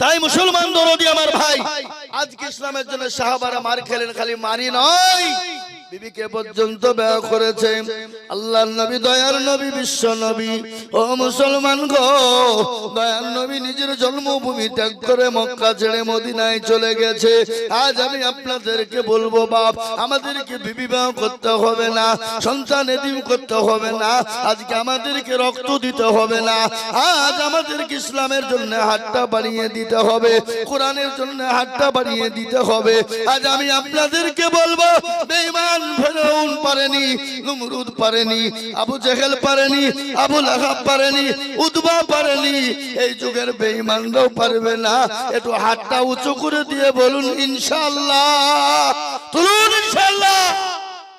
তাই মুসলমান দরদি আমার ভাই, আজকে ইসলামের জন্য সাহাবারা মার খেলেন, খালি মারি নয়, বিবিকে পর্যন্ত ব্যয় করেছে। আল্লাহর নবী, দয়ার নবী, বিশ্ব নবী, ও মুসলমান গো, দয়ার নবী নিজের জন্মভূমি ত্যাগ করে মক্কা ছেড়ে মদিনায় চলে গেছে। আজ আমি আপনাদেরকে বলবো, বাপ, আমাদেরকে বিবি ব্যয় করতে হবে না, সন্তান এতিম করতে হবে না, আজকে আমাদেরকে রক্ত দিতে হবে না, আজ আমাদেরকে ইসলামের জন্য হাতটা বাড়িয়ে দিতে হবে, কোরআনের জন্য হাতটা বাড়িয়ে দিতে হবে। আজ আমি আপনাদেরকে বলবো, বেঈমান ফেরাউন পারেনি, নমরুদ পারেনি, আবু জেহেল পারেনি, আবু লাহাব পারেনি, উতবা পারেনি, এই যুগের বেঈমানরাও পারবে না। একটু হাতটা উঁচু করে দিয়ে বলুন ইনশাআল্লাহ, তুলুন ইনশাআল্লাহ।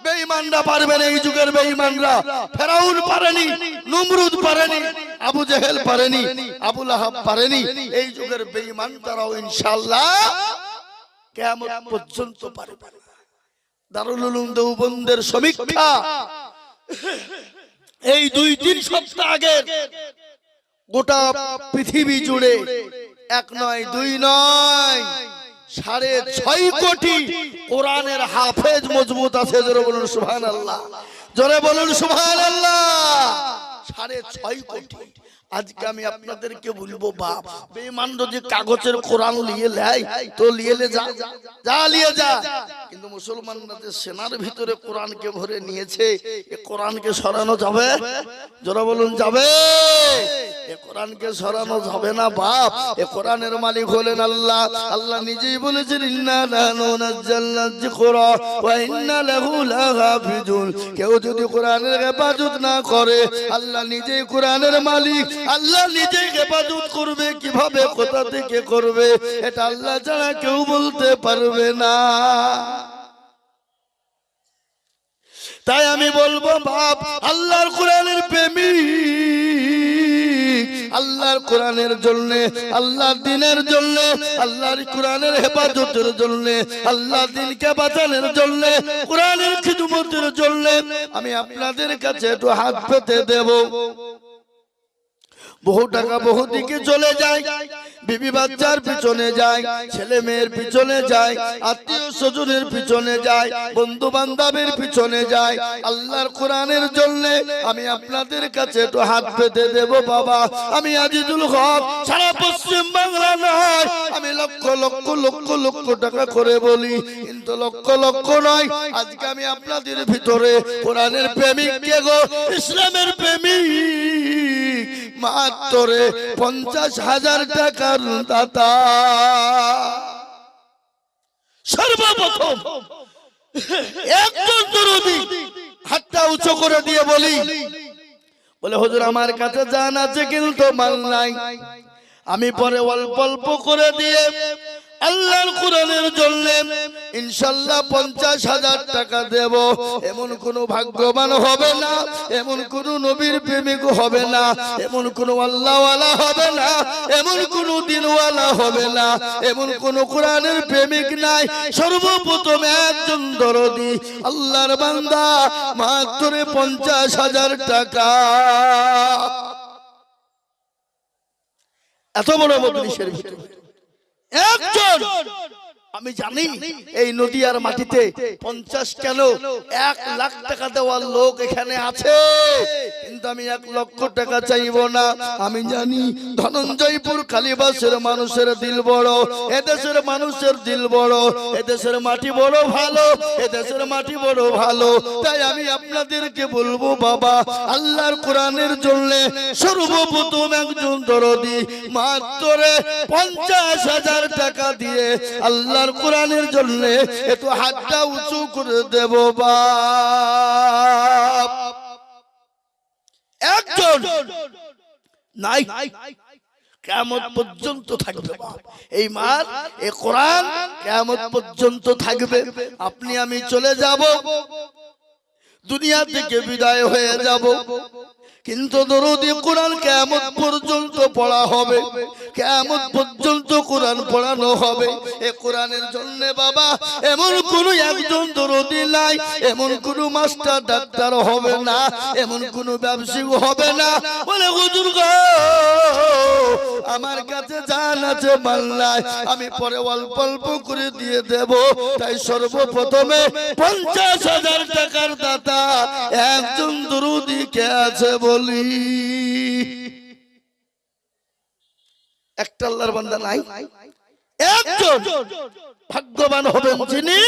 বেঈমানরা পারবে না, এই যুগের বেঈমানরা। ফেরাউন পারেনি, নমরুদ পারেনি, আবু জেহেল পারেনি, আবু লাহাব পারেনি, এই যুগের বেঈমান তারাও ইনশাআল্লাহ কিয়ামত পর্যন্ত পারবে না। দারুল উলুম দেওবন্দের সমীক্ষা এই 2-3 সপ্তাহ আগে গোটা পৃথিবী জুড়ে 1 নয় 2 নয় 6.5 কোটি কোরআনের হাফেজ মজবুত আছে। জোরে বলুন সুবহানাল্লাহ, জোরে বলুন সুবহানাল্লাহ। 6.5 কোটি। আজকে আমি আপনাদেরকে বলবো, বাপ, বেঈমান যদি কাগজের কোরআন নিয়ে লাই তো নিয়ে যা নিয়ে যা, কিন্তু মুসলমানরা যে সেনার ভিতরে কোরআনকে ভরে নিয়েছে, এই কোরআনকে সরানো যাবে? জোরে বলুন যাবে? এই কোরআনকে সরানো যাবে না বাপ। এই কোরআনের মালিক হলেন আল্লাহ। আল্লাহ নিজেই বলেছেন, ইন্না নাহনু নাযালনা যিকরা ওয়া ইন্না লাহু লাহাফিজুন। কেউ যদি কোরআনের হেফাজত না করে, আল্লাহ নিজেই কোরআনের মালিক, আল্লাহ নিজেই হেফাজত করবে। কিভাবে, কোথা থেকে করবে, এটা আল্লাহ ছাড়া কেউ বলতে পারবে না। তাই আমি বলবো, বাপ, আল্লাহর কোরআনের প্রেমিক, আল্লাহর কোরআনের জন্য, আল্লাহর দ্বীনের জন্য, আল্লাহর কোরআনের হেফাজতের জন্য, আল্লাহর দ্বীনকে বাঁচানোর জন্য, কোরআনের খিদমতের জন্য আমি আপনাদের কাছে একটু হাত পেতে দেব। বহু টাকা বহু দিকে চলে যায়, বিবি বাচ্চার পিছনে যায়, ছেলে মেয়ের পিছনে যায়, আত্মীয় স্বজনের পিছনে যায়, বন্ধু বান্ধবের পিছনে যায়। আল্লাহর কোরআনের জন্য আমি আপনাদের কাছে একটু হাত পেতে দেব। বাবা, আমি আজিজুল হক সারা পশ্চিম বাংলা নয়, আমি লক্ষ লক্ষ লক্ষ লক্ষ টাকা করে বলি, কিন্তু লক্ষ লক্ষ নয়। আজকে আমি আপনাদের ভিতরে কোরআনের প্রেমিক কে গো, ইসলামের প্রেমিক মাত্র 50,000 টাকার দাতা। সর্বপ্রথম একজন দরদি হাতটা উঁচু করে দিয়ে বলি, বলে, হুজুর আমার কাছে জান আছে কিন্তু মাল নাই, আমি পরে অল্প অল্প করে দিয়ে আল্লাহর কোরআনের জন্য ইনশাআল্লাহ 50,000 টাকা দেব। এমন কোন ভাগ্যবান হবে না, এমন কোন নবীর প্রেমিক হবে না, এমন কোন আল্লাহওয়ালা হবে না, এমন কোন দিনওয়ালা হবে না, এমন কোন কোরআনের প্রেমিক নাই। সর্বপ্রথম একজন দরদি আল্লাহর বান্দা মাত্র 50,000 টাকা। এত বড় মজলিসের ভিতরে একজন, আমি জানি এই নদিয়ার মাটিতে 50 কেন 1 লাখ টাকা দেওয়ার লোক এখানে আছে, কিন্তু আমি 1 লক্ষ টাকা চাইবো না। আমি জানি ধনঞ্জয়পুর কালীবাসের মানুষের দিল বড়, এদেশের মানুষের দিল বড়, এদেশের মাটি বড় ভালো, এদেশের মাটি বড় ভালো। তাই আমি আপনাদেরকে বলবো, বাবা, আল্লাহর কোরআনের জন্য সর্বপ্রথম একজন দরদি মাত্র 50,000 টাকা দিয়ে আল্লাহর কোরআনের জন্য একটু হাতটা উঁচু করে দেব। বাপ, একজন নাই, কিয়ামত পর্যন্ত থাকবে। এই মাল, এই কোরআন কিয়ামত পর্যন্ত থাকবে। আপনি আমি চলে যাব, দুনিয়া থেকে বিদায় হয়ে যাব, কিন্তু দরুদি কোরআন কিয়ামত পর্যন্ত পড়া হবে, কিয়ামত পর্যন্ত কোরআন পড়ানো হবে। এই কোরআনের জন্য বাবা এমন কোন একজন দরুদি নাই, এমন কোন মাস্টার ডাক্তার হবে না, এমন কোন ব্যবসায়ী হবে না বলে হুজুর গো আমার কাছে জান আছে মাল নাই, আমি পরে অল্প অল্প করে দিয়ে দেব। তাই সর্বপ্রথমে 50,000 টাকার দাতা একজন দরুদি কে আছে বলি? একটা আল্লাহর বান্দা নাই? একজন ভাগ্যবান হবেন যিনি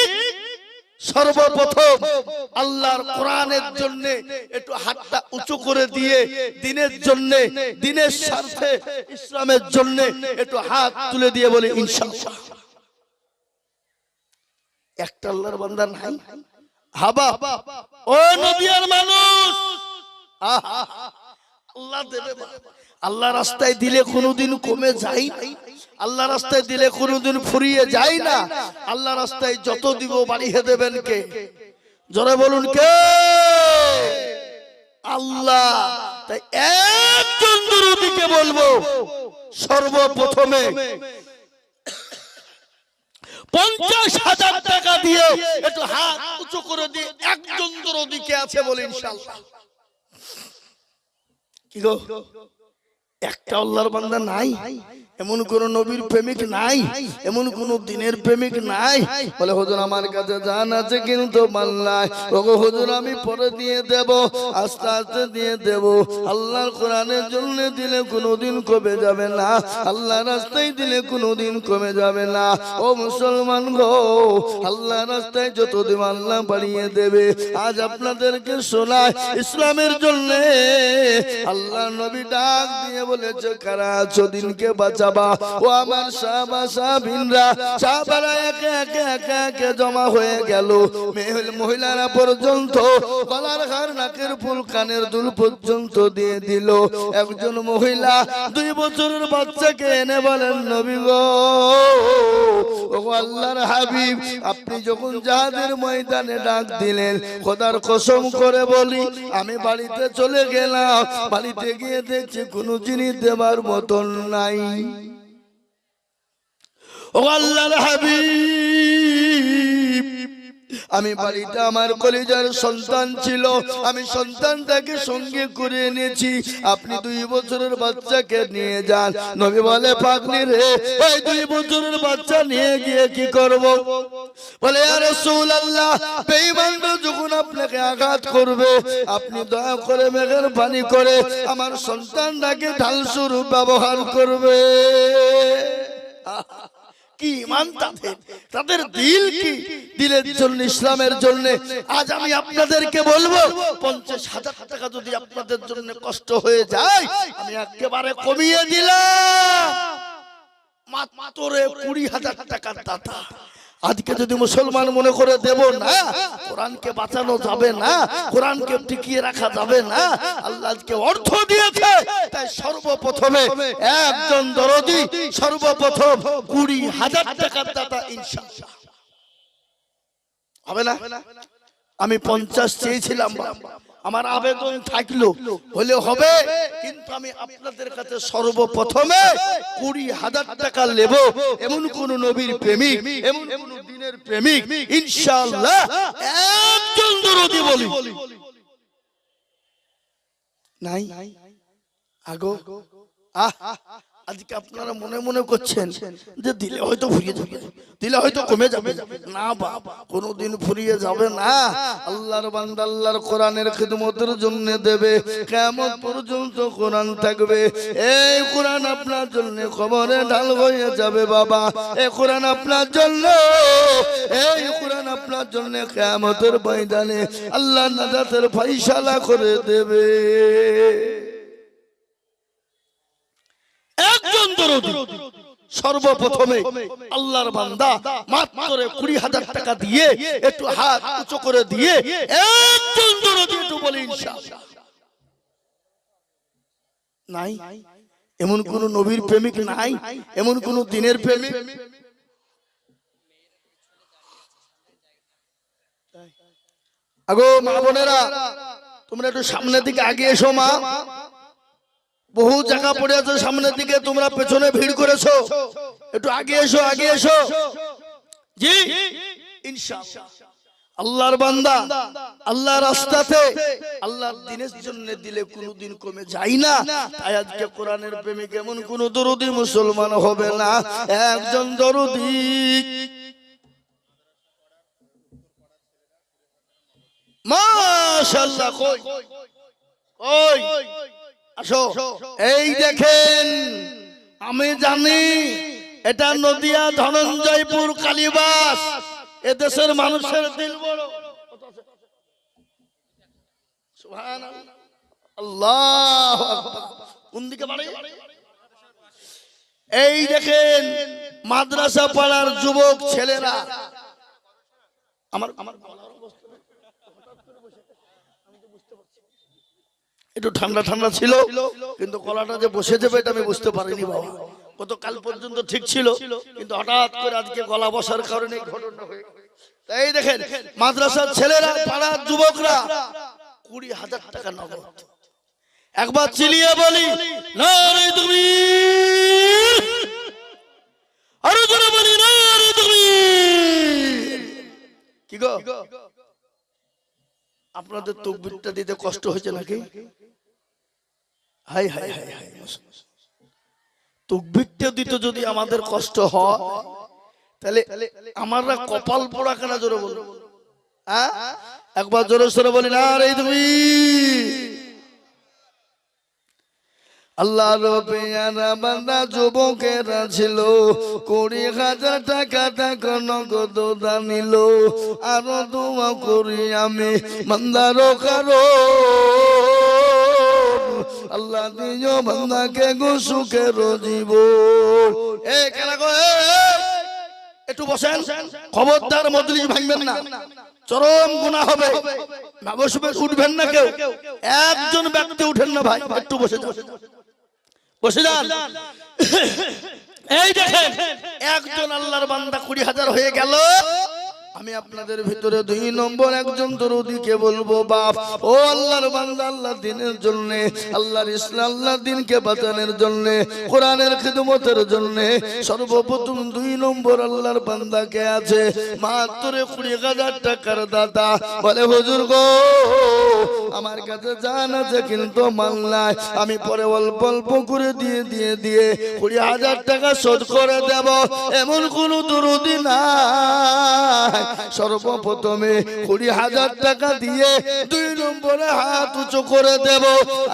সর্বপ্রথম আল্লাহর কোরআনের জন্য একটু হাতটা উঁচু করে দিয়ে দ্বীনের জন্য, দ্বীনের স্বার্থে, ইসলামের জন্য একটু হাত তুলে দিয়ে বলে ইনশাআল্লাহ। একটা আল্লাহর বান্দা নাই? হাবা ও নদিয়ার মানুষ, আল্লাহ দেবে। আল্লাহ রাস্তায় দিলে কোনোদিন কমে যায় না, আল্লাহ রাস্তায় দিলে কোনোদিন ফুরিয়ে যায় না। আল্লাহ রাস্তায় যত দিব বাড়িয়ে দেবেন কে? জোরে বলুন কে? আল্লাহ। তাই একজন দরুদিকে বলবো সর্বপ্রথমে 50,000 টাকা দিয়ে একটু হাত উঁচু করে দিয়ে একজন দরুদিকে আছে বলে ইনশাআল্লাহ। কি গো একটা আল্লাহর বান্দা নাই? এমন কোন নবীর প্রেমিক নাই? এমন কোন দিনের প্রেমিক নাই? বলে হুজুর আমার কাছে জান আছে কিন্তু মাল নাই। ওগো হুজুর আমি পরে দিয়ে দেব, আস্তে আস্তে দিয়ে দেব। আল্লাহর কোরআনের জন্য দিলে কোনোদিন কমে যাবে না, আল্লাহর রাস্তায় দিলে কোনোদিন কমে যাবে না। ও মুসলমান গো, আল্লাহর রাস্তায় যত দিব আল্লাহ বাড়িয়ে দেবে। আজ আপনাদেরকে শোনায় ইসলামের জন্য আল্লাহ নবী ডাক দিয়ে বলেছে কারা আছো দিনকে বাঁচাবা। ও আমার সাহাবা সাহাবীনরা, সাহাবারা একে একে একে একে জমা হয়ে গেল। মহিলারা পর্যন্ত গলার হার, নাকের ফুল, কানের দুল পর্যন্ত দিয়ে দিল। একজন মহিলা 2 বছরের বাচ্চাকে এনে বলেন নবী গো, ও আল্লাহর হাবিব আপনি যখন জিহাদের ময়দানে ডাক দিলেন, খোদার কসম করে বলি আমি বাড়িতে চলে গেলাম, বাড়িতে গিয়ে দেখছি কোনো জিনিস দেবার মতন নাই। ও আল্লাহর হাবিব আমি বাড়িতে আমার কলিজার সন্তান ছিল, আমি সন্তানটাকে সঙ্গে করে এনেছি, আপনি 2 বছরের বাচ্চাকে নিয়ে যান। নবী বলে পাগলি রে, ওই 2 বছরের বাচ্চা নিয়ে গিয়ে কি করব? বলে ইয়া রাসূলুল্লাহ বেঈমানরা যখন আপনাকে আঘাত করবে, আপনি দয়া করে মেঘের পানি করে আমার সন্তানটাকে ঢাল স্বরূপ ব্যবহার করবে। কি ঈমান তাদের, তাদের দিল কি, দিলের জন্য, ইসলামের জন্য। আজ আমি আপনাদেরকে বলবো 50,000 টাকা যদি আপনাদের জন্য কষ্ট হয়ে যায়, আমি একেবারে কমিয়ে দিলাম, মাত্র 20,000 টাকার দাতা। আজকে যদি মুসলমান মনে করে দেব না, কোরআনকে বাঁচানো যাবে না, কোরআনকে টিকিয়ে রাখা যাবে না, আল্লাহ আজকে অর্থ দিয়েছে। তাই সর্বপ্রথমে একজন দরদি, সর্বপ্রথম 20,000 টাকার দাতা ইনশাআল্লাহ হবে না? আমি 50 চেয়েছিলাম, আমার আবেদন থাকলো হলে হবে, কিন্তু আমি আপনাদের কাছে সর্বপ্রথমে 20,000 টাকা নেব। এমন কোন নবীর প্রেমিক, এমন কোন দিনের প্রেমিক ইনশাআল্লাহ একজন দরদি বলি নাই? আগো আজকে আপনারা মনে মনে করছেন যে দিলে হয়তো ফুরিয়ে যাবে, দিলে হয়তো কমে যাবে। না বাবা, কোনোদিন ফুরিয়ে যাবে না। আল্লাহর বান্দা আল্লাহর কোরআনের খিদমতের জন্য দেবে, কিয়ামত পর্যন্ত কোরআন থাকবে। এই কোরআন আপনার জন্য কবরে ঢাল হয়ে যাবে বাবা। এই কোরআন আপনার জন্য, এই কোরআন আপনার জন্য কিয়ামতের ময়দানে আল্লাহ নাজাতের ফয়সালা করে দেবে। একজন দরদি সর্বপ্রথমে আল্লাহর বান্দা মাত্র 20,000 টাকা দিয়ে একটু হাত উঁচু করে দিয়ে একজন দরদি একটু বলি ইনশাআল্লাহ নাই? এমন কোন নবীর প্রেমিক নাই? এমন কোন দিনের প্রেমিক? আগো মা বোনেরা, তোমরা একটু সামনের দিকে আগে এসো। মা, বহু জায়গা পড়ে আছো সামনের দিকে, তোমরা পেছনে ভিড় করেছো, একটু আগে এসো, আগে এসো। জি ইনশাআল্লাহ আল্লাহর বান্দা আল্লাহর রাস্তাতে আল্লাহর দ্বীনের জন্য দিলে কোনোদিন কমে যায় না। তাই আজকে কোরআনের প্রেমিক এমন কোন দরদি মুসলমান হবে না, একজন দরদি মাশাআল্লাহ। কই কই আসো। এই দেখেন, আমি জানি এটা নদিয়া ধনঞ্জয়পুর কালীবাস, এদেশের মানুষের দিল বড়। সুবহানাল্লাহ, আল্লাহু আকবার। কোন দিকে বাড়ি? এই দেখেন মাদ্রাসা পাড়ার যুবক ছেলেরা। আমার একটু ঠান্ডা ঠান্ডা ছিল, কিন্তু গলাটা যে বসে যাবে এটা আমি বুঝতে পারিনি বাবা। গতকাল পর্যন্ত ঠিক ছিল, কিন্তু হঠাৎ করে আজকে গলা বসার কারণে ঘটনা হয়ে। তাই দেখেন মাদ্রাসার ছেলেরা, পাড়ার যুবকরা 20,000 টাকা নগদ। একবার চিলিয়ে বলি নারে তুমি, আরো জোরে বলি নারে তুমি। কি গো, আপনাদের তাকবীরটা দিতে কষ্ট হয়েছে নাকি? হাই হাই হাই হাই, তাকবীরটা দিতে যদি আমাদের কষ্ট হয়, তাহলে আমরা কপাল পোড়া কেন? জোরে বলুন, হ্যাঁ একবার জোরে সরে বলি নারে তুমি। আল্লাহর পেয়ারা বান্দা যুবকেরা ছিল, 20,000 টাকা টাকা নগদ দানিল। আরো দোয়া করি আমি বান্দারও কারো, আল্লাহ দিও বান্দাকে গো সুখের জীবন। এই কেন গো, একটু বসেন, খবরদার মজলিস ভাঙবেন না, চরম গুনাহ হবে। বসবে, উঠবেন না কেউ, একজন ব্যক্তি উঠেন না ভাই, একটু বসে যান, বসে যান। এই দেখেন একজন আল্লাহর বান্দা 20,000 হয়ে গেল। আমি আপনাদের ভিতরে 2 নম্বর একজন দরদীকে বলবো, বাপ ও আল্লাহর বান্দা, আল্লাহর দ্বীনের জন্য, আল্লাহর ইসলাম, আল্লাহর দ্বীনকে বাঁচানোর জন্য, কোরআনের খিদমতের জন্য সর্বপ্রথম 2 নম্বর আল্লাহর বান্দাকে আছে মাত্র 20,000 টাকার দাতা। বলে হুজুর গো, আমার কাছে জান আছে কিন্তু মাল নাই, আমি পরে অল্প অল্প করে দিয়ে 20,000 টাকা শোধ করে দেব, এমন কোন দরদী নাই। সর্বপ্রথমে 20,000 টাকা দিয়ে 2 নম্বরে হাত উঁচু করে দেব।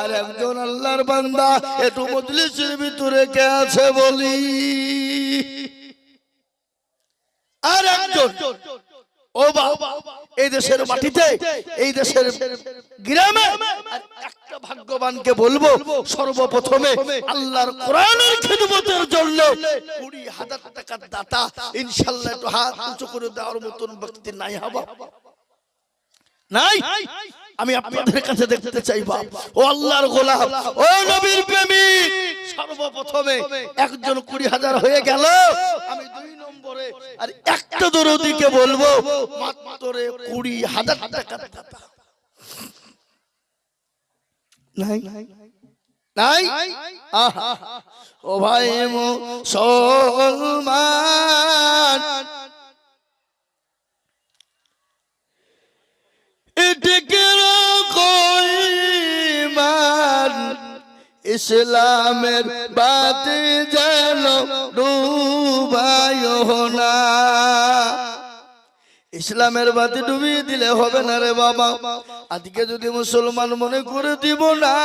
আর একজন আল্লাহর বান্দা একটু মজলিসের ভিতরে কে আছে বলি? আর একজন, ও বাবা, এই দেশের মাটিতে, এই দেশের গ্রামে একটা ভাগ্যবানকে বলবো, সর্বপ্রথমে আল্লাহর কোরআনের খিদমতের জন্য 20,000 টাকার দাতা। ইনশাআল্লাহ একটু হাত উঁচু করে দেওয়ার মতন ব্যক্তি নাই হবা? নাই? আমি আপনাদের কাছে দেখতে চাই বাপ, ও আল্লাহর গোলাম, ও নবীর প্রেমিক, সর্বপ্রথমে একজন 20,000 হয়ে গেল। আমি 2 নম্বরে আর একটা দরদীকে বলবো মাত্র 20,000 টাকা দাতা। নাই নাই? আহা, ও ভাই মুসলমান, ইসলামের বাতি যেন ডুবায় না। ইসলামের বাতি ডুবিয়ে দিলে হবে না রে বাবা। আজকে যদি মুসলমান মনে করে দিব না,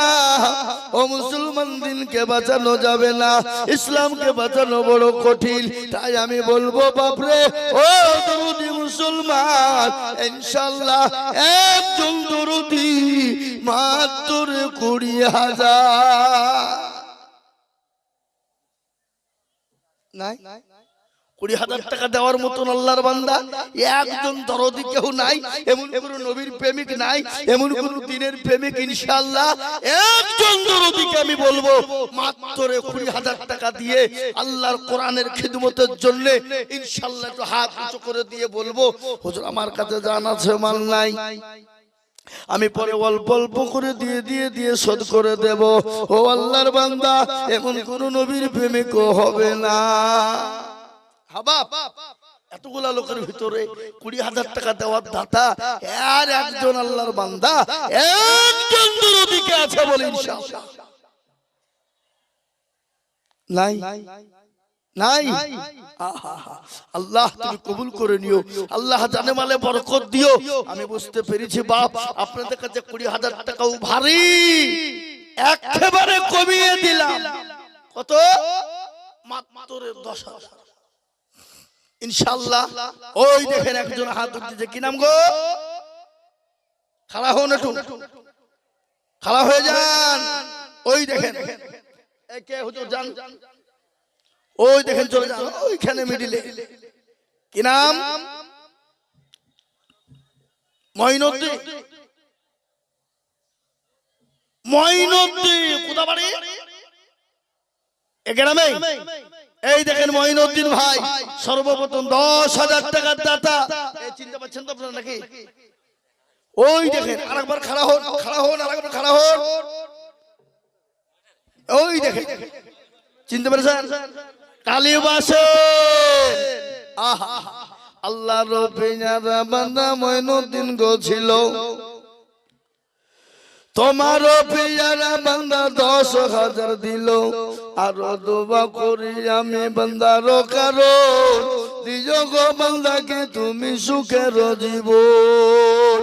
ও মুসলমান দিনকে বাঁচানো যাবে না, ইসলামকে বাঁচানো বড় কঠিন। তাই আমি বলবো বাপরে, ও দরদি মুসলমান, ইনশাআল্লাহ একজন দরদি মাত্র 20,000। নাই? 20,000 টাকা দেওয়ার মতন আল্লাহর বান্দা একজন দরদি কেউ নাই, এমন কোন নবীর প্রেমিক নাই, এমন কোন দ্বীনের প্রেমিক। ইনশাআল্লাহ একজন দরদিকে আমি বলবো মাত্র 20,000 টাকা দিয়ে আল্লাহর কোরআনের খিদমতের জন্য ইনশাআল্লাহ একটু হাত উঁচু করে দিয়ে বলবো, হুজুর আমার কাছে জান আছে, মাল নাই। আমি পরে অল্প অল্প করে দিয়ে শোধ করে দেব। ও আল্লাহর বান্দা, এমন কোন নবীর প্রেমিকও হবে না। হাবাব এতগুলা লোকের ভিতরে 20,000 টাকা দেওয়ার দাতা আর একজন আল্লাহর বান্দা, একজন দরদিকে আছে বলে ইনশাআল্লাহ নাই নাই। আল্লাহ তুমি কবুল করে নিও, আল্লাহ জানে মালে বরকত দিও। আমি বুঝতে পেরেছি বাপ, আপনাদের কাছে 20,000 টাকাও ভারী, একেবারে কমিয়ে দিলাম। কত? মাত্র 10,000 ইনশাআল্লাহ। ওই দেখেন একজন হাত উঠিয়েছে, কি নাম গো? খাড়া হন, একটু খাড়া হয়ে যান। ওই দেখেন কে হুজুর যান, ওই দেখেন চলে যান ওইখানে মিডিলে। কি নাম? মঈনুদ্দিন। মঈনুদ্দিন কোথা বাড়ি? এ গ্রামে। এই দেখেন মঈনুদ্দিন ভাই সর্বপ্রথম 10,000 টাকার দাতা। এই চিনতে পারছেন তো আপনারা নাকি? ওই দেখেন আরেকবার খাড়া হন, খাড়া হন, আরেকবার খাড়া হন। ওই দেখেন চিনতে পেরেছেন? কালীবাসে আল্লাহর পেয়ারা বান্দা মঈনুদ্দিন গো ছিল। তোমার পেয়ারা বান্দা 10,000 দিল। আরো দোয়া করি আমি বান্দার কারণ, দিও গো বান্দাকে তুমি সুখের জীবন।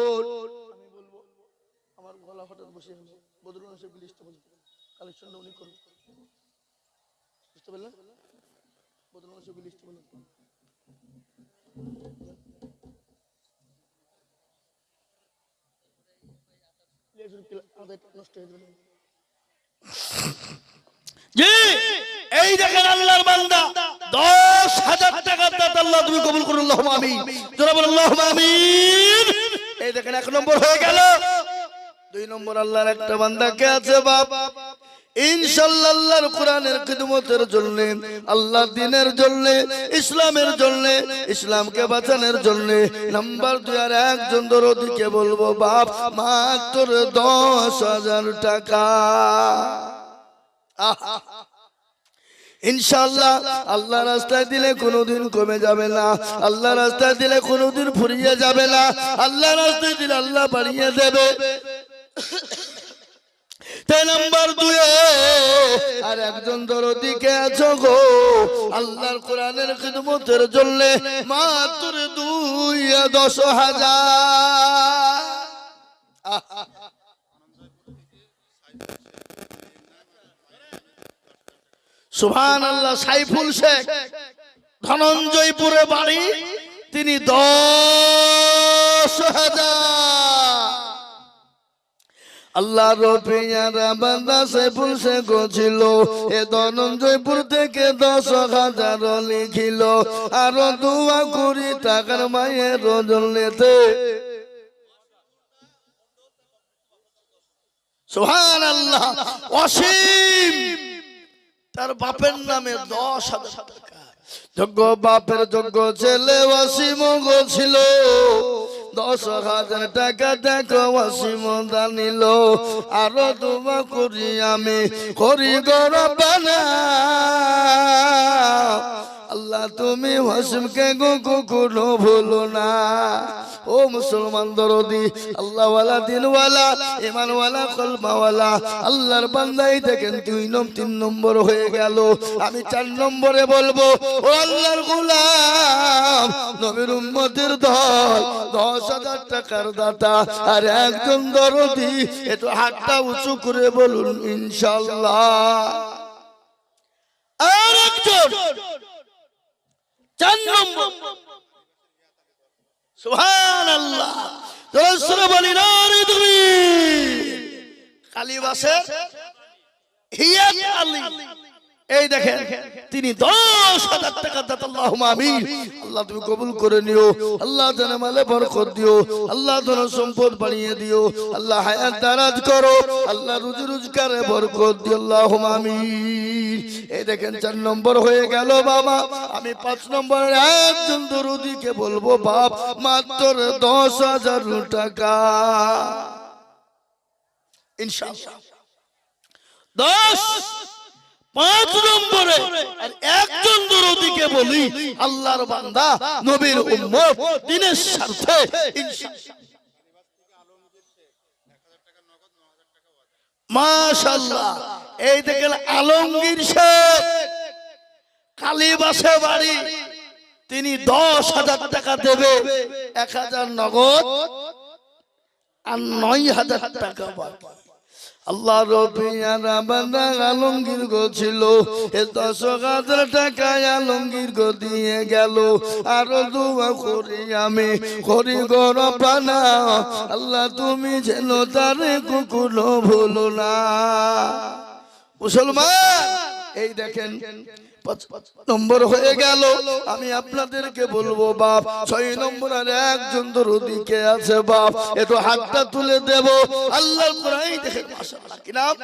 আমার গলা হঠাৎ বসে বদরুল হোসেন লিস্ট বলতে কালেকশন উনি করুন, বুঝতে পারলেন? বদরুল হোসেন লিস্ট বলুন। এই দেখেন আল্লাহর বান্দা 10,000 টাকার দাতা, আল্লাহ তুমি কবুল করুন, আল্লাহুম্মা আমিন। জোরে বলুন আল্লাহুম্মা আমিন। এই দেখেন 1 নম্বর হয়ে গেল। 2 নম্বর আল্লাহর একটা বান্দা কে আছে বাপ, ইনশাআল্লাহ আল্লাহর কোরআনের খিদমতের জন্য, আল্লাহর দ্বীনের জন্য, ইসলামের জন্য, ইসলামকে বাঁচানোর জন্য। নাম্বার 2 আর একজন দরদিকে বলবো বাপ, মাত্র 10,000 টাকা। ইনশাআল্লাহ আল্লাহ রাস্তায় দিলে কোনোদিন কমে যাবে না, আল্লাহ রাস্তায় দিলে কোনোদিন ফুরিয়ে যাবে না, আল্লাহ রাস্তায় দিলে আল্লাহ বাড়িয়ে দেবে। 3 নম্বর 2 আর একজন দরদিকে আছো গো, আল্লাহর কোরআনের খিদমতের জন্য মাত্র 10,000। সুবহানাল্লাহ। সাইফুল শেখ ধনঞ্জয়পুরে বাড়ি, তিনি 10,000। আল্লাহর পেয়ারা বান্দা সাইফুল শেখ ছিল, এ ধনঞ্জয়পুর থেকে 10,000 লিখিল। আরো দোয়া করি টাকার মায়ের জন্যতে। সুবহানাল্লাহ। অসীম তার বাপের নামে 10,000 টাকা। যোগ্য বাপের যোগ্য ছেলে অসীম গো ছিল। 10,000 টাকা দেখো অসীম দানিল। আরো দোয়া করি আমি করি গো রব্বানা, আল্লাহ তুমি অসীমকে গো কখনো ভুলো না। ও মুসলমান দরদি, আল্লাহওয়ালা, দিনওয়ালা, ইমানওয়ালা, কলমাওয়ালা আল্লাহর বান্দাই দেখেন 3 নম্বর হয়ে গেল। আমি 4 নম্বরে বলবো, ও আল্লাহর গোলাম, নবীর উম্মতের দল, 10,000 টাকার দাতা আর একজন দরদি। একটু হাতটা উঁচু করে বলুন ইনশাআল্লাহ। আর একজন 4 নম্বর। সুবহানাল্লাহ। জোরে বলি নারে তুমি। কালীবাসের হিয়াত আলী, এই দেখেন তিনি 10,000 টাকা দাতা। আল্লাহুম্মা আমিন। আল্লাহ তুমি কবুল করে নিও, আল্লাহ জানে মালে বরকত দিও, আল্লাহ ধন সম্পদ বাড়িয়ে দিও, আল্লাহ হায়াত দারাজ করো, আল্লাহ রুজি রোজগারে বরকত দিও, আল্লাহুম্মা আমিন। এই দেখেন 4 নম্বর হয়ে গেল বাবা। আমি 5 নম্বর একজন দরদিকে বলবো বাপ, মাত্র 10,000 টাকা। ইনশাআল্লাহ। 10 5 নম্বরে আর একজন দরদীকে বলি আল্লাহর বান্দা নবীর উম্মত দ্বীনের স্বার্থে ইনশাআল্লাহ। মাশাআল্লাহ। এই দেখেন আলমগীর শেখ, কালীবাসে বাড়ি, তিনি 10,000 টাকা দেবে, 1,000 নগদ আর 9,000 টাকা বাকি। আল্লাহ রবিয়ানা বান্দা আলমগীর গো ছিল, 10,000 টাকা আলমগীর গো দিয়ে গেল। আর দোয়া করি আমি করি গো রব্বানা, আল্লাহ তুমি যেন তারে কখনো ভুলো না। মুসলমান, এই দেখেন 5 নম্বর হয়ে গেল। আমি আপনাদেরকে বলবো বাপ, 6 নম্বর আর একজন দরদীকে আছে বাপ, একটু হাতটা তুলে দেব। আল্লাহর কোরআন দেখেন মাশাআল্লাহ, কি নাম?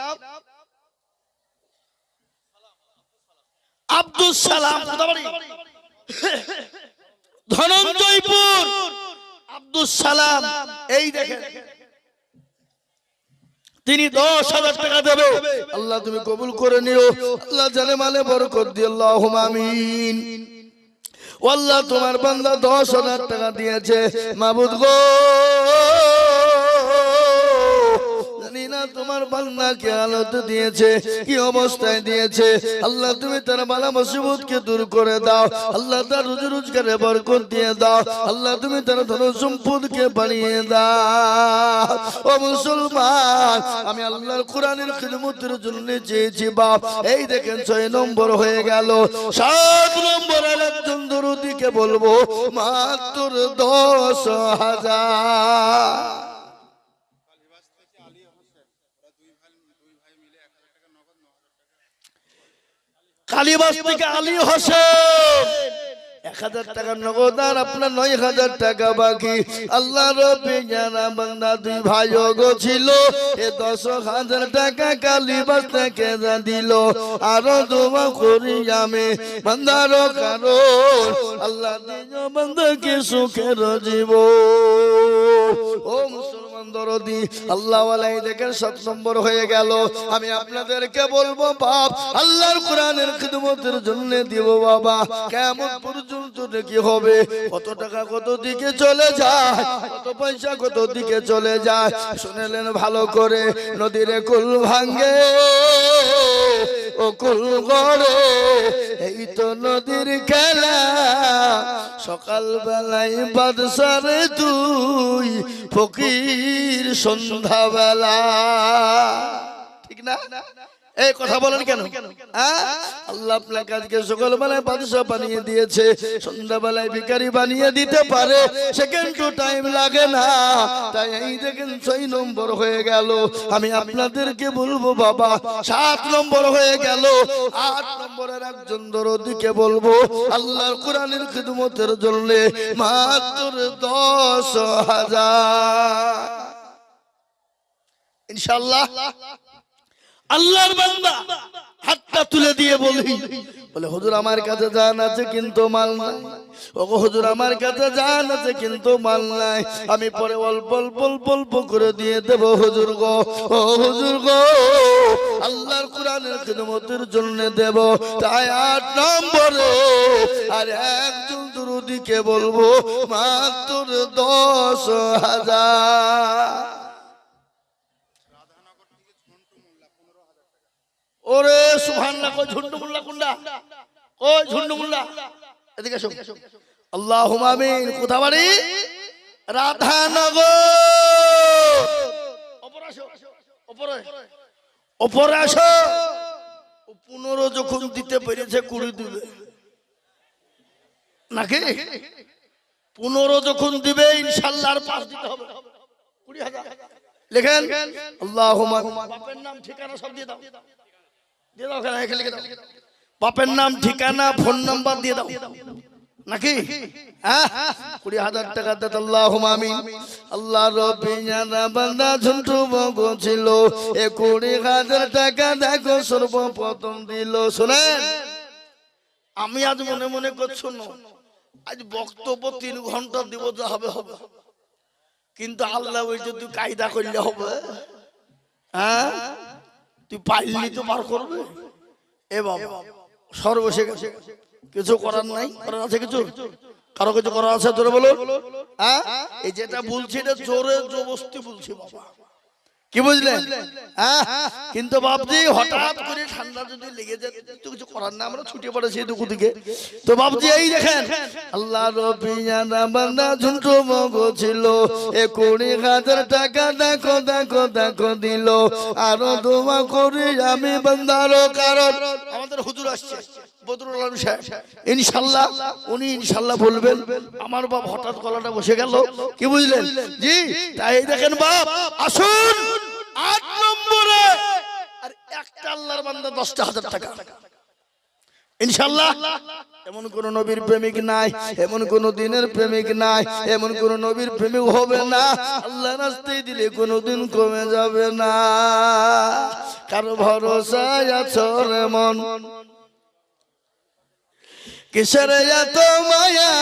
আব্দুল সালাম, ধনঞ্জয়পুর। আব্দুল সালাম, এই দেখেন তিনি 10,000 টাকা দেবে। আল্লাহ তুমি কবুল করে নিও, আল্লাহ জানে মালে বরকত দিও, আল্লাহুম্মা আমিন। ও আল্লাহ, তোমার বান্দা 10,000 টাকা দিয়েছে, মাবুদ গো জানি না তোমার বান্দা কি হালত দিয়েছে, কি অবস্থায় দিয়েছে। আল্লাহ তুমি তার বালা মুসিবতকে দূর করে দাও, আল্লাহ তার রুজি রোজগারে বরকত দিয়ে দাও, আল্লাহ তুমি তার ধন সম্পদকে বাড়িয়ে দাও। ও মুসলমান, আমি আল্লাহর কোরআনের খিদমতের জন্য চেয়েছি বাপ। এই দেখেন 6 নম্বর হয়ে গেল। 7 নম্বরের একজন দরদীকে বলবো মাত্র 10,000। কালীবাস থেকে আলী হোসেন, 1,000 টাকা নগদ আর আপনার 9,000 টাকা বাকি। আল্লাহ রব্বে জানা বান্দা 2 ভাই গো ছিল, 10,000 টাকা কালীবাস থেকে দিল। আরো দোয়া করি আমি বান্দার কারণ, আল্লাহ দিও বান্দাকে সুখের জীবন। ও মুসলমান দরদি আল্লাহ ওয়ালাই দেখেন 7 নম্বর হয়ে গেল। আমি আপনাদেরকে বলবো বাপ, আল্লাহর কোরআনের খিদমতের জন্য দিব বাবা। কিয়ামত পর্যন্ত কি হবে, কত টাকা কত দিকে চলে যায়, কত পয়সা কত দিকে চলে যায়। শুনলেন ভালো করে, নদীর কুল ভাঙ্গে ও কুল গড়ে, এই তো নদীর খেলা। সকাল বেলায় বাদশারে তুই ফকির সন্ধ্যাবেলা, ঠিক না? এই কথা বলেন কেন? আল্লাহ আপনাকে আজকে সকালবেলায় বাদশা বানিয়ে দিয়েছে, সন্ধ্যাবেলায় ভিখারি বানিয়ে দিতে পারে, সেকেন্ড টাইম লাগে না। তাই এই দেখেন 6 নম্বর হয়ে গেল। আমি আপনাদেরকে বলবো বাবা, 7 নম্বর হয়ে গেল। 8 নম্বরের একজন দরদীকে বলবো আল্লাহর কোরআনের খিদমতের জন্য মাত্র 10,000 ইনশাআল্লাহ। আল্লাহর বান্দা হাতটা তুলে দিয়ে বলে হুজুর আমার কাছে জান আছে কিন্তু মাল নাই। ওগো হুজুর আমার কাছে জান আছে কিন্তু মাল নাই, আমি পরে অল্প অল্প অল্প অল্প করে দিয়ে দেব হুজুর গো। ও হুজুর গো, আল্লাহর কোরআনের খিদমতের জন্য দেব। তাই 8 নম্বরে আর একজন দরদীকে বলবো মাত্র 10,000। ওরে সুবহানাল্লাহ, কই ঝুন্ডু মোল্লা কোনটা? কই ঝুন্ডু মোল্লা, এদিকে এসো। আল্লাহুম্মা আমিন। কোথা বাড়ি? রাধানগর। উপরে আসো, উপরে আসো। 15 যখন দিতে পেরেছে 20 দিবে নাকি? 15 যখন দিবে ইনশাআল্লাহ আর 5 দিতে হবে, 20,000 লেখেন। আল্লাহুম্মা, বাপের নাম ঠিকানা সব দিয়ে দাও, দিয়ে দাও, লিখে দাও। বাপের নাম ঠিকানা ফোন নাম্বার দিয়ে দাও নাকি? 20,000 টাকা দেন। আল্লাহুম্মা আমিন। আল্লাহ রব্বি জানা বান্দা ঝন্টু বগো ছিল, 20,000 টাকা দেখো সর্বপ্রথম দিল। শুনেন, আমি আজ মনে মনে করছো না, আজ বক্তব্য 3 ঘন্টা দিব, যা হবে হবে, কিন্তু আল্লাহ ওই যদি কায়দা করলে হবে। হ্যাঁ তুই পাইলি তো পার করবে এ বাবা সর্বশেষ কিছু করার নাই, করার আছে কিছু? কারো কিছু করার আছে? তোরে বলো। হ্যাঁ এই যেটা বলছি এটা জোরে জবরদস্তি বলছি বাবা, কি বুঝলেন? কিন্তু বাপজি হঠাৎ করে ঠান্ডা যদি লেগে যায় তো কিছু করার না, আমরা ছুটে পড়েছি দুকু দিকে। তো বাপজি এই দেখেন আল্লাহ রবিয়ানা বান্দা ঝুন্টু মগো ছিল 20,000 টাকা দেখো দেখো দেখো দিল, আরো দোয়া করি আমি বান্দারও। কারণ আমাদের হুজুর আসছে বদরুল আলম সাহেব, ইনশাআল্লাহ উনি ইনশাআল্লাহ বলবেন। আমার বাপ হঠাৎ গলাটা বসে গেল, কি বুঝলেন জি? তাই দেখেন বাপ আসুন 8 নম্বরে, আর একটা আল্লাহর বান্দা 10,000 টাকা ইনশাআল্লাহ। এমন কোন নবীর প্রেমিক নাই, এমন কোন দিনের প্রেমিক নাই, এমন কোন নবীর প্রেমিক হবে না আল্লাহর রাস্তায় দিলে কোনদিন কমে যাবে না। কার ভরসায় আছো রে মন, কিসের এত মায়া,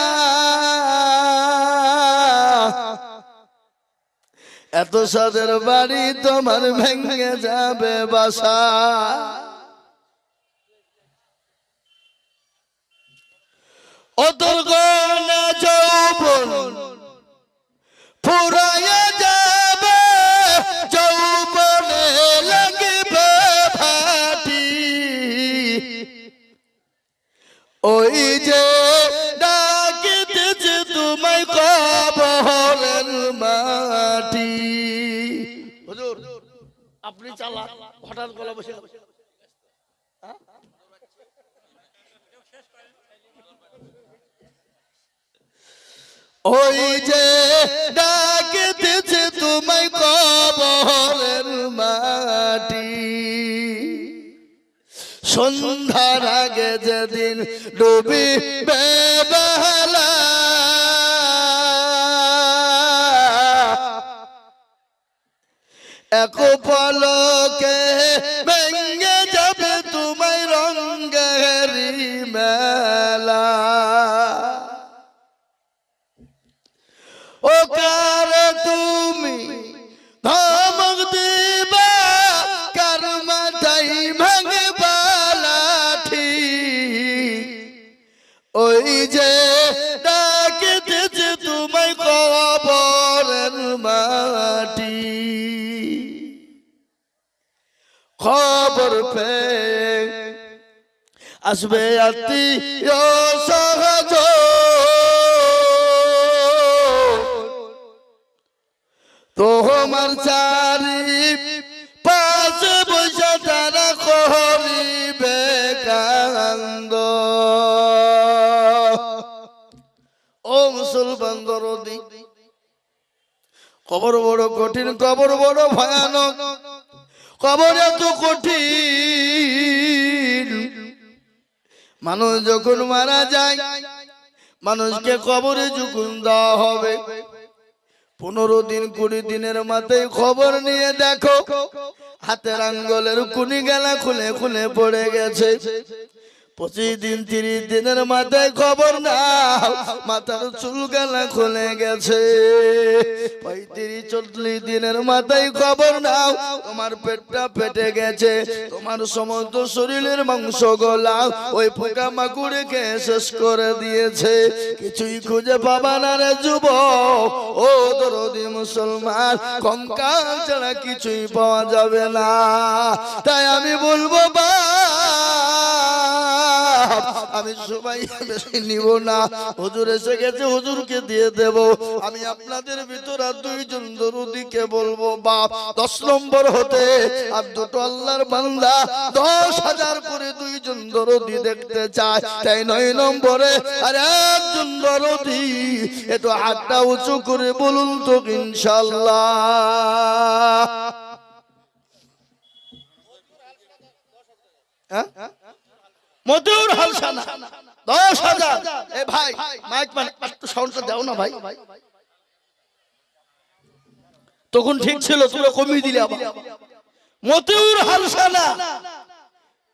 এত সাদের বাড়ি তোমার ভেঙে যাবে বাসা। ও তোর গনা যৌবন ফুরাইয়া যাবে, যৌবনে লাগবে ফাটি, ওই যে ডাকিতেছে তোমায় কবরের মাটি। হুজুর আপনি চালা, হঠাৎ গলা বসে ওই যে ডাকিতেছে তোমায় কবরের মাটি। সন্ধ্যার আগে যেদিন ডুবিবে বেলা, এক পলকে ভেঙে যাবে তোমায় রঙের মেলা। ও কার তুমি ধমক দিবা, কার মাথায় ভাঙবা লাঠি, ওই যে ডাকিতেছে তোমায় কবরের মাটি। খবর পেয়ে আসবে আত্মীয় সহজন, তোমার চারি পাশে বসে তারা করিবে কান্দ। ও মুসলমান দরদি, কবর বড় কঠিন, কবর বড় ভয়ানক, কবর এত কঠিন। মানুষ যখন মারা যায়, মানুষকে কবরে যখন দেওয়া হবে 15 দিন 20 দিনের মাথায় খবর নিয়ে দেখো হাতের আঙ্গুলের কুনি গেলা খুলে খুলে পড়ে গেছে। 25 দিন 30 দিনের মাথায় খবর নাও মাথার চুল গেলা খুলে গেছে। 35-40 দিনের মাথায় খবর নাও তোমার পেটটা ফেটে গেছে, তোমার সমস্ত শরীরের মাংস গলা ওই পোকা মাকুড়ে খেয়ে শেষ করে দিয়েছে। কিছুই খুঁজে পাবা না রে যুবক, ও দরদি মুসলমান, কঙ্কাল ছাড়া কিছুই পাওয়া যাবে না। তাই আমি বলবো বা আমি সবাই বেশি নিব না, হুজুর এসে গেছে হুজুরকে দিয়ে দেব। আমি আপনাদের ভিতর আর 2 জন দরুদিকে বলবো বাপ 10 নম্বর হতে, আর 2টো আল্লাহর বান্দা 10,000 করে 2 জন দরুদি দেখতে চায়। তাই 9 নম্বরে আর 1 জন দরুদি একটু হাতটা উঁচু করে বলুন তো ইনশাআল্লাহ। হ্যাঁ মতিউর হালসানা 10,000। এ ভাই মাইক মানে একটু সাউন্ডটা দাও না ভাই, তখন ঠিক ছিল তোমরা কমিয়ে দিলে আবার। মতিউর হালসানা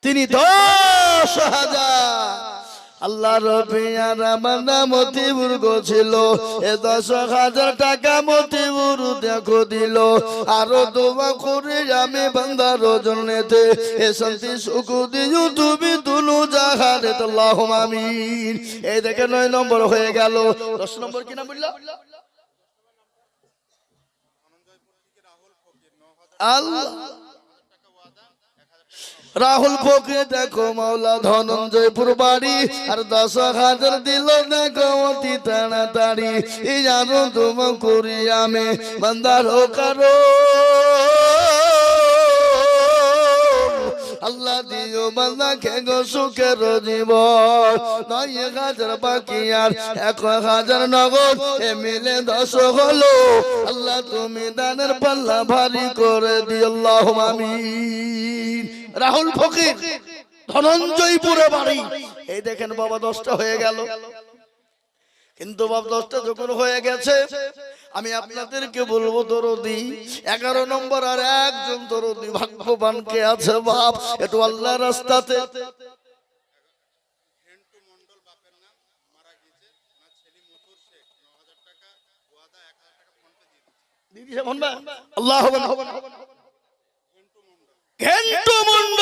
তিনি 10,000 আল্লাহ রবিয়ার বান্দা মতিবুর ছিল, এ 10,000 টাকা মতিবুর দেখো দিল। আরো দোয়া করে আমি বান্দার জন্যতে এ শান্তি সুখ দিও তুমি দুলু জাহানে, আল্লাহুম্মা আমিন। এই দেখে 9 নম্বর হয়ে গেল। 10 নম্বর কি নাম বললা? আল্লাহ রাহুল ফকির দেখো মাওলা ধনঞ্জয়পুর বাড়ি, আর 10,000 দিল দেখো অতি তাড়াতাড়ি। এই জানো তুমি করি আমি বান্দার কারো, আল্লাহ দিও বান্দাকে গো সুখের জীবন। 9,000 বাকি আর 1,000 নগদ, এ মিলে 10 হলো। আল্লাহ তুমি দানের পাল্লা ভারী করে দিও, আল্লাহুম্মা আমিন। রাহুল ফকির ধনঞ্জয়পুরে বাড়ি। এই দেখেন বাবা 10টা হয়ে গেল, কিন্তু বাবা 10টা যখন হয়ে গেছে আমি আপনাদেরকে বলবো দরদি 11 নম্বর আর একজন দরদি ভাগ্যবান কে আছে বাপ, একটু আল্লাহর রাস্তাতে। আল্লাহ ঘেন্টু মন্ডল,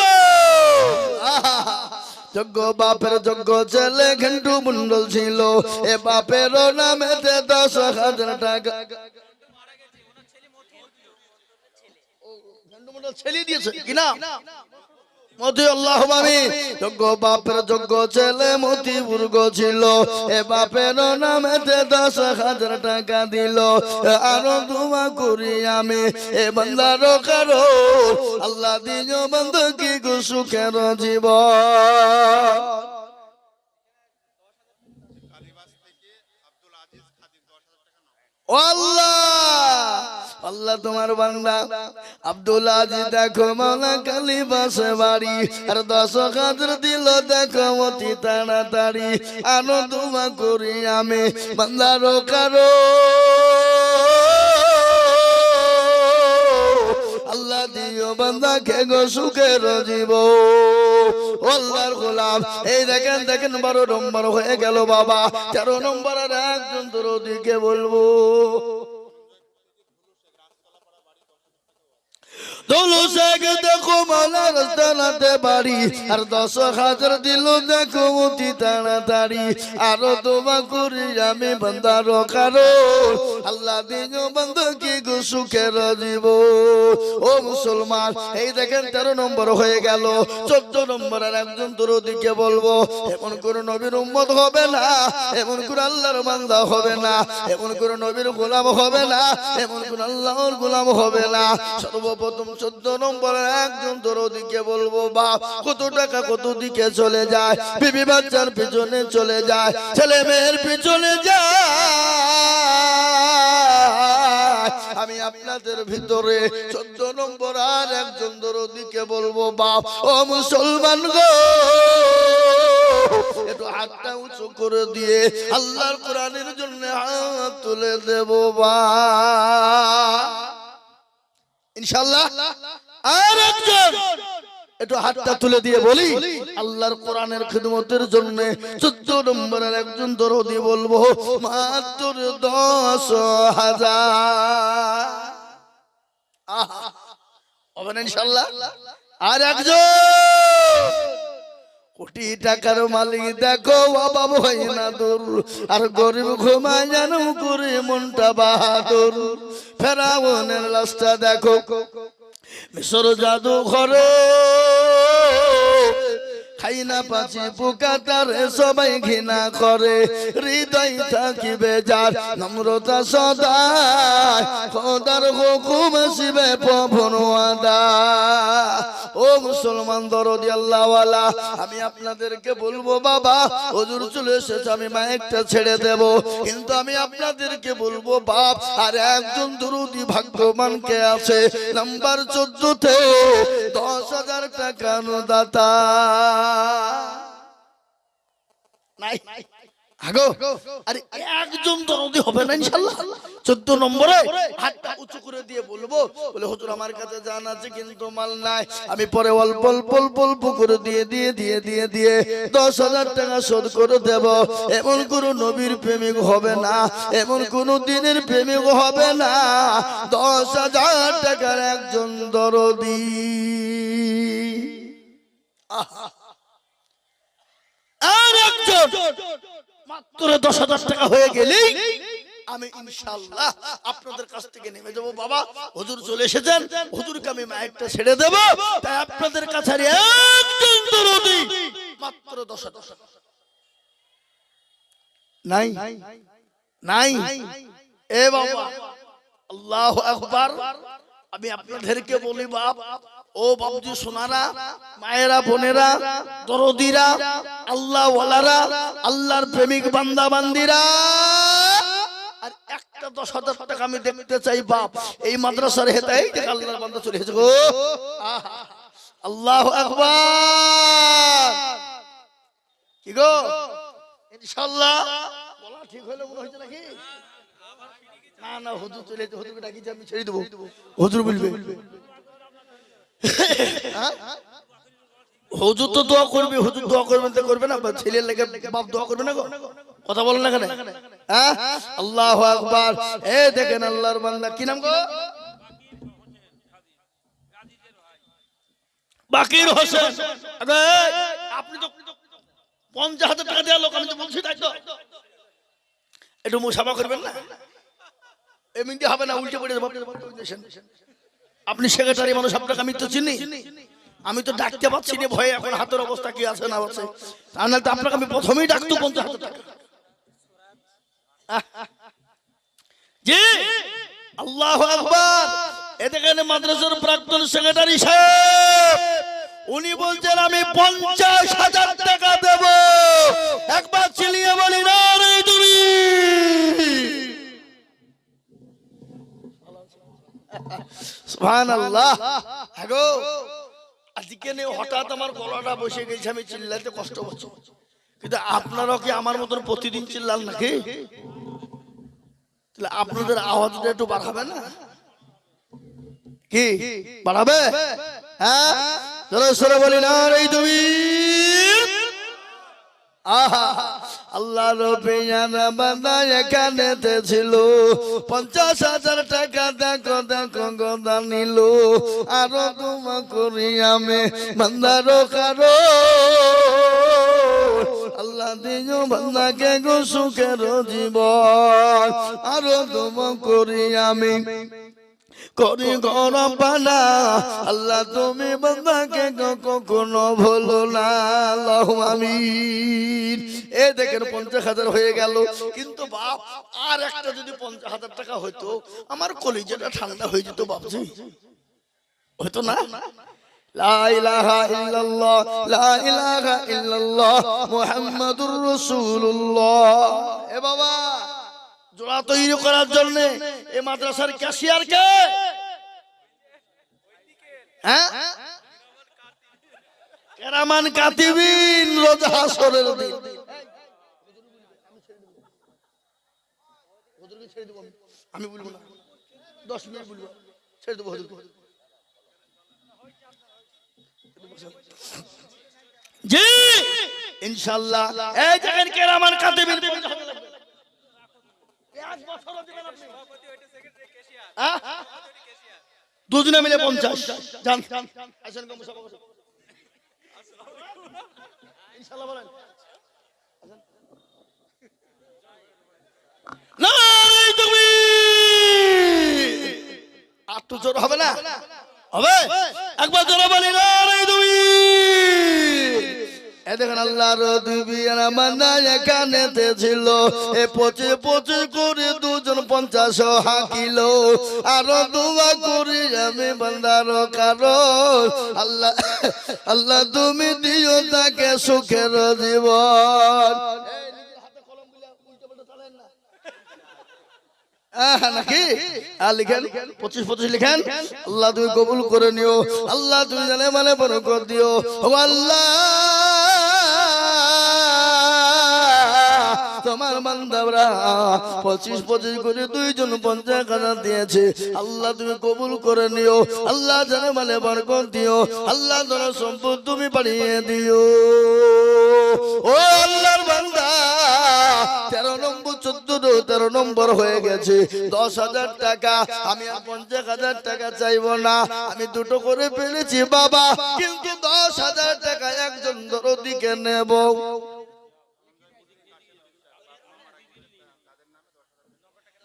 যোগ্য বাপের যোগ্য ছেলে ঘেন্টু মন্ডল ছিল। এ বাপের নামেতে 10,000 টাকা ঘেন্টু মন্ডল ছেলে দিয়েছে কিনা মতি, আল্লাহুম্মা আমিন। যোগ্য বাপের যোগ্য ছেলে মতিবুর ছিল, এ বাপের নামেতে 10,000 টাকা দিল। আরো দোয়া করি আমি এ বান্দার কারো, আল্লাহ দিও বান্দা কি গো সুখের জীবন। আল্লাহ আল্লাহ তোমার বান্দা আব্দুল আজিজ দেখো মাওলা কালীবাসে বাড়ি, আর 10,000 দিল দেখো অতি তাড়াতাড়ি। আনো দোয়া করি আমি বান্দার কারো, আল্লাহ দিও বান্দাকে গো সুখের জীবন। আল্লাহর গোলাম এই দেখেন 12 নম্বর হয়ে গেল বাবা। 13 নম্বর আর একজন দরদিকে বলবো, দেখো মালা রাস্তানাতে বাড়ি, আর 10,000 দিল দেখো অতি তাড়াতাড়ি। আরো দোয়া করি আমি বান্দার কারো, আল্লাহ দিও বান্দা কি গো সুখের জীবন। ও মুসলমান এই দেখেন 13 নম্বর হয়ে গেল। 14 নম্বর আর একজন দরদিকে বলবো, এমন করে নবীর উম্মত হবে না, এমন করে আল্লাহর বান্দা হবে না, এমন করে নবীর গোলাম হবে না, এমন করে আল্লাহর গোলাম হবে না। সর্বপ্রথম 14 নম্বরের একজন দরদিকে বলবো, বাপ কত টাকা কত দিকে চলে যায়, বিবি বাচ্চার পিছনে চলে যায়, ছেলে মেয়ের পিছনে যায়। আমি আপনাদের ভিতরে 14 নম্বর আর একজন দরদিকে বলবো, বাপ ও মুসলমান গো, একটু হাতটা উঁচু করে দিয়ে আল্লাহর কোরআনের জন্য হাত তুলে দেব বা ইনশাআল্লাহ। আর একজন একটু হাতটা তুলে দিয়ে বলি আল্লাহর কোরআনের খিদমতের জন্য 14 নম্বরের একজন দরদি বলবো, মাত্র 10,000 হবে না ইনশাআল্লাহ। আর একজন কোটি টাকার মালিক দেখো অভাব হয় না দূর, আর গরিব ঘুমায় জানো করে মনটা বাহাদুর। ফেরাউনের লাশটা দেখো মিশর জাদু ঘরে, খাই না পাচি পোকা তারে সবাই ঘৃণা করে। হৃদয় থাকিবে যার নম্রতা সদায়, খোদার হুকুম আসিবে পবন ওয়াদা। ও মুসলমান দরদি আল্লাহওয়ালা, আমি আপনাদেরকে বলবো বাবা হুজুর চলে এসেছে, আমি মাইকটা ছেড়ে দেব, কিন্তু আমি আপনাদেরকে বলবো বাপ আর একজন দরদি ভাগ্যবান কে আছে নাম্বার 14-তে 10,000 টাকা দাতা নাই। আগো আরে একজন দরদি হবে না ইনশাআল্লাহ। 14 নম্বরে হাতটা উঁচু করে দিয়ে বলবো, বলে হুজুর আমার কাছে জান আছে কিন্তু মাল নাই, আমি পরে অল্প অল্প অল্প অল্প করে দিয়ে 10,000 টাকা শোধ করে দেব। এমন কোন নবীর প্রেমিক হবে না, এমন কোন দিনের প্রেমিক হবে না 10,000 টাকার একজন দরদি। আর একজন মাত্র 10,000 টাকা হয়ে গেলেই আমি ইনশাআল্লাহ আপনাদের কাছ থেকে নেমে যাব। বাবা হুজুর চলে এসেছেন, হুজুরকে আমি মাইকটা ছেড়ে দেব, তাই আপনাদের কাছে একজন দরদি মাত্র 10,000 নাই নাই। এ বাবা আল্লাহু আকবার। আমি আপনাদেরকে বলি বাপ, ও বাবুজি সোনারা, মায়েরা, বোনেরা, দরদিরা, আল্লাহ ওয়ালারা, আল্লাহর প্রেমিক বান্দা বান্দিরা, আর একটা 10,000 টাকা আমি দেখতে চাই বাপ এই মাদ্রাসার হেতাই থেকে আল্লাহর বান্দা চলে এসেছে গো। আল্লাহু আকবার। কি গো ইনশাআল্লাহ বলা ঠিক হলো মনে হচ্ছে নাকি? না না হুজুর চলে যেতে, হুজুরকে ডাকিছে আমি ছেড়ে দেবো, হুজুর বলবে। হুজুর তো দোয়া করবে, হুজুর দোয়া করবেন তো করবে না, ছেলের লেগে বাপ দোয়া করবে না গো? কথা বলেন না কেন? হ্যাঁ আল্লাহু আকবার। এ দেখেন আল্লাহর বান্দা, কি নাম গো? বাকির হোসেন। আপনি তো 50,000 টাকা দেওয়া লোক, আমি তো বলছি তাই তো। একটু মুসাফা করবেন না, এমনি হবে না, উল্টে পড়ে যাবে। আপনি সেক্রেটারি মানুষ, আপনাকে আমি তো চিনি, আমি তো ডাকতে পারছি না ভয়ে, এখন হাতের অবস্থা কি আছে না আছে, তা নাহলে তো আপনাকে আমি প্রথমেই ডাকতো 50,000 টাকা। জি আল্লাহু আকবার। এখানে মাদ্রাসার প্রাক্তন সেক্রেটারি সাহেব উনি বলছেন আমি 50,000 টাকা দেব। একবার চিলিয়ে বলি না রে তুমি। সুবহানাল্লাহ। আগো আজকে নে হঠাৎ আমার গলাটা বসে গেছে, আমি চিল্লাতে কষ্ট হচ্ছে, কিন্তু আপনারাও কি আমার মতন প্রতিদিন চিল্লান নাকি? তাহলে আপনাদের আওয়াজটা একটু বাড়াবে না? কি বাড়াবে? হ্যাঁ জোরে সোরে বলি না রে তুমি। আহা আল্লাহ রবিয়ানা বান্দা এখানেতে ছিল, 50,000 টাকা দেখো দেখো গদা নিল, আরো তোমা করি আমি বান্দারো কারো। আল্লাহ দিও বান্দাকে গো সুখের জীবন, আরো তোমা করি আমি করি গরম পানা। আল্লাহ তুমি বান্দাকে কখনো ভুলো না, আল্লাহুম্মা আমিন। এ দেখেন 50,000 হয়ে গেল, কিন্তু বাপ আর একটা যদি 50,000 টাকা হইতো আমার কলিজাটা ঠান্ডা হয়ে যেত বাপজি, হইতো না? লা ইলাহা ইল্লাল্লাহ, লা ইলাহা ইল্লাল্লাহ মুহাম্মাদুর রাসূলুল্লাহ। এ বাবা জোড়া তৈরি করার জন্য এই মাদ্রাসার ক্যাশিয়ার কে? হ্যাঁ কেরামান কাতিবিন রোজ হাসরের দিন। আমি বলবো না, 10 মিনিট বলবো, ছেড়ে দেবো হুজুরকে। জি ইনশাআল্লাহ এই দেখেন কেরামান কাতিবিন 1 বছরও দিবেন আপনি, হ্যাঁ দুজনে মিলে 50 জান আসেন কম সব ইনশাআল্লাহ বলেন না তুমি আর তো জোর হবে না, হবে একবার জোরে বলি না রে তুমি। এ দেখেন আল্লাহর দুবিয়ানা বান্দা এখানেতে ছিল, এ পচে পচে করে দুজন 50 হাকিল, আরো দোয়া করি আমি বান্দার কারণ। আল্লাহ আল্লাহ তুমি দিও তাকে সুখের জীবন। নাকি লিখেন 25-25 লিখেন। আল্লাহ তুমি কবুল করে নিও, আল্লাহ তুমি জানে মানে বরকত দিও। ও আল্লাহ তোমার বান্দারা 25 করে দুইজন 50,000 দিয়েছে। আল্লাহ তুমি কবুল করে নিও, আল্লাহ জানে মানে বরকত দিও, আল্লাহ তোমার সম্পদ তুমি বাড়িয়ে দিও। ও আল্লাহর বান্দা 13 নম্বর 13 নম্বর হয়ে গেছে 10,000 টাকা। আমি আর 50,000 টাকা চাইবো না, আমি দুটো করে পেলেছি বাবা, কিন্তু 10,000 টাকা একজন দরদিকে নেব।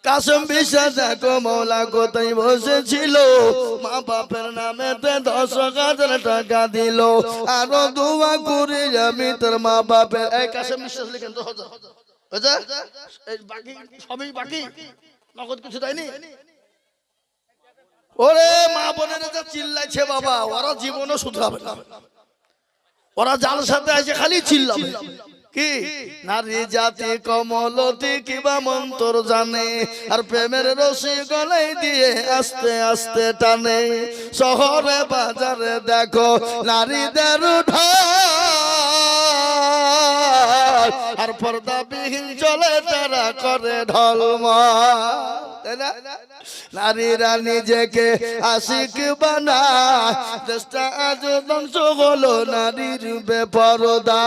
কাসম বিশ্বাস দেখো মৌলা কোথায় বসেছিল, মা বাপের নামেতে 10,000 টাকা দিল। আরো দোয়া করে আমি তোর মা বাপের এই কাসম বিশ্বাস লিখেন 10,000 বাকি সবই বাকি, নগদ কিছু দেয়নি। ওরে মা বোনেরা যা চিল্লাইছে বাবা, ওরা জীবনও শুধরাবে না, ওরা যার সাথে আছে খালি চিল্লাবে। কি নারী জাতি কমলতি কিবা মন্তর জানে, আর প্রেমের রশি গলায় দিয়ে আস্তে আস্তে টানে। শহরে বাজারে দেখো নারীদের ঢল, আর পর্দাবিহীন চলে তারা করে ঢলমল। নারীরা নিজেকে আশিক বানায়, দেশটা আজ ধ্বংস হলো নারীর বেপরদা।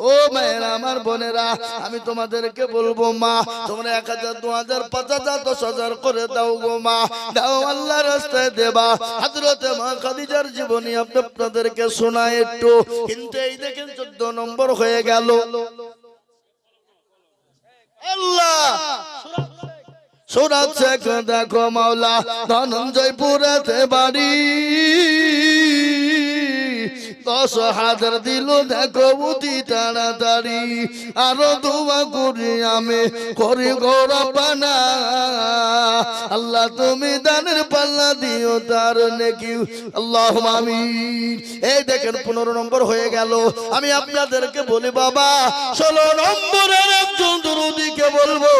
ও মায়েরা আমার বোনেরা, আমি তোমাদেরকে বলবো মা, তোমরা 1,000 2,000 5,000 10,000 করে দাও গো মা, দাও আল্লাহর রাস্তায় দেবা। হযরতে মা খাদিজার জীবনী আপনাদেরকে শোনায় একটু, কিন্তু এই দেখেন 14 নম্বর হয়ে গেল। আল্লাহ সুরাত শেখ দেখো মাওলা ধনঞ্জয়পুরেতে বাড়ি, 10,000 দিল দেখো অতি তাড়াতাড়ি। আরো দোয়া করি আমি করি গৌরবানা, আল্লাহ তুমি দানের পাল্লা দিও তার নেকি, আল্লাহুম্মা আমিন। এই দেখেন 15 নম্বর হয়ে গেল। আমি আপনাদেরকে বলি বাবা 16 নম্বরের একজন দরদিকে বলবো,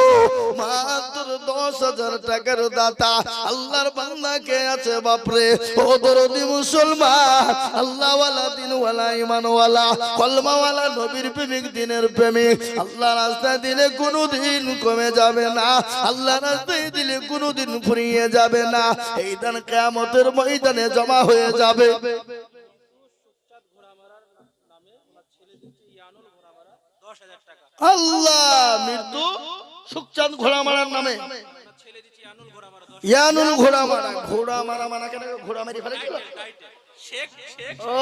মাত্র 10,000 টাকার দাতা আল্লাহর বান্দা কে আছে বাপরে। ও দরদি মুসলমান, আল্লাহওয়ালা দিনওয়ালা ইমানওয়ালা কলমাওয়ালা নবীর প্রেমিক দিনের প্রেমিক, আল্লাহ রাস্তায় দিলে কোনোদিন কমে যাবে না, আল্লাহ রাস্তায় দিলে কোনোদিন ফুরিয়ে যাবে না। এই দিন কিয়ামতের ময়দানে জমা হয়ে যাবে। আল্লাহ মৃত্যু সুখচাঁদ ঘোড়া মারার নামে, ইয়ানুল ঘোড়া মারা, ঘোড়া মারা মানা কেন, ঘোড়া মারি ফেলেছিল। ও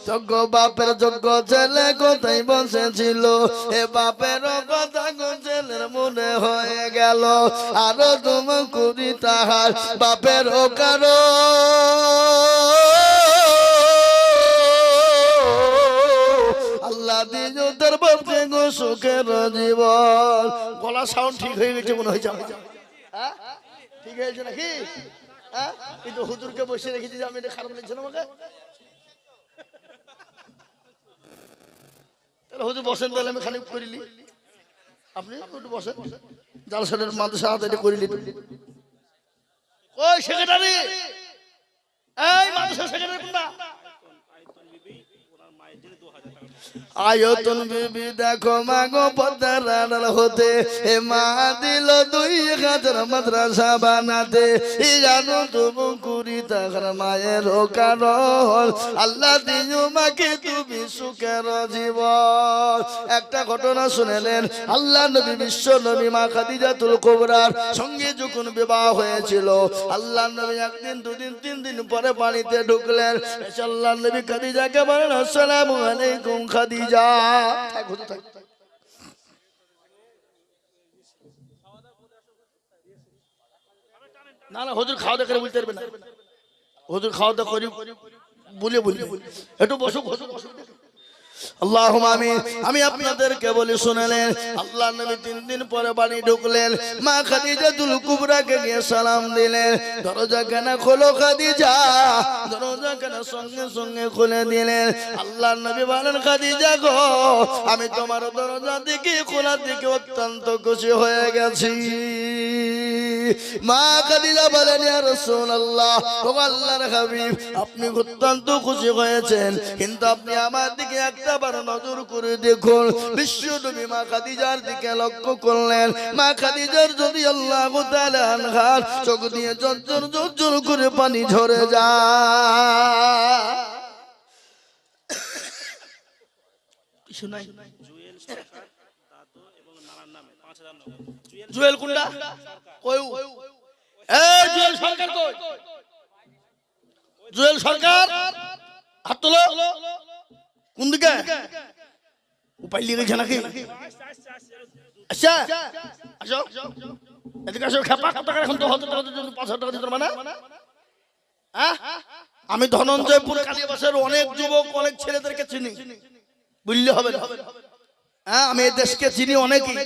যোগ্য বাপের যোগ্য ছেলে কোথায় বসেছিল, এ বাপের কথা ছেলের মনে হয়ে গেল। আরো তুমি করি তাহার বাপের কারো, আল্লাহ দিও তার বাপকে গো সুখের জীবন। গলা সাউন্ড ঠিক হয়ে গেছে মনে হয়েছে, ঠিক হয়েছে নাকি? কিন্তু হুজুরকে বসে রেখেছি, আমি এটা খারাপ লাগছে না আমাকে? তাহলে হুজুর বসেন, তাহলে আমি খানিক করিলি, আপনি একটু বসেন, জালসানের মাদ্রাসা হাতে এটা করিলি। ওই সেক্রেটারি, এই মাদ্রাসা সেক্রেটারি কোনটা? আয়তন বিবি দেখো মাগো পদ্মার আড়াল হতে, এ মা দিল 2,000 মাদ্রাসা বানাতে। জানো তুমি কুড়ি টাকার মায়ের কারণ, আল্লাহ দিও মাকে তুমি সুখের জীবন। একটা ঘটনা শুনেলেন, আল্লাহ নবী বিশ্ব নবী মা খাদিজাতুল কুবরার সঙ্গে যখন বিবাহ হয়েছিল, আল্লাহ নবী 1 দিন 2 দিন 3 দিন পরে বাড়িতে ঢুকলেন। আল্লাহ নবী খাদিজাকে বলেন, আসসালামু আলাইকুম খাদিজা। না না হুজুর খাওয়া দাওয়া করে বলতে পারবে না, হুজুর খাওয়া দাওয়া করি বলে বলি একটু বসো বসো বসো। আল্লাহুম্মা আমিন। আমি আপনাদেরকে বলি শুনলেন, আল্লাহর নবী 3 দিন পরে বাড়ি ঢুকলেন, মা খাদিজাতুল কুবরাকে গিয়ে সালাম দিলেন। দরজা কেন খোলো খাদিজা, দরজা কেন সঙ্গে সঙ্গে খুলে দিলেন। আল্লাহর নবী বলেন, খাদিজা গো, আমি তোমার দরজা দিকে খোলা দিকে অত্যন্ত খুশি হয়ে গেছি। মা খাদিজা বলেন ইয়া রাসূলুল্লাহ, ও আল্লাহর হাবিব, আপনি অত্যন্ত খুশি হয়েছেন, কিন্তু আপনি আমার দিকে একটাবার নজর করে দেখুন। বিশ্বনবী মা খাদিজার দিকে লক্ষ্য করলেন। মা খাদিজার রাদিয়াল্লাহু তাআলা আনহার চোখ দিয়ে ঝরঝর ঝরঝর করে পানি ঝরে যায়। কিছু নাই। জুয়েল কোনটা? কই? এই জুয়েল সরকার কই? জুয়েল সরকার হাত তোলো। কোন দিকে? উপায় লিয়ে গেছে নাকি? আচ্ছা আসো, এদিকে আসো। খেপা টাকা এখন তো হতে 5,000 টাকা দিতে পারবে না? আমি ধনঞ্জয়পুর কালীবাসের অনেক যুবক, অনেক ছেলেদেরকে চিনি, বুঝলে হবে না? আমি এই দেশকে চিনি অনেকই।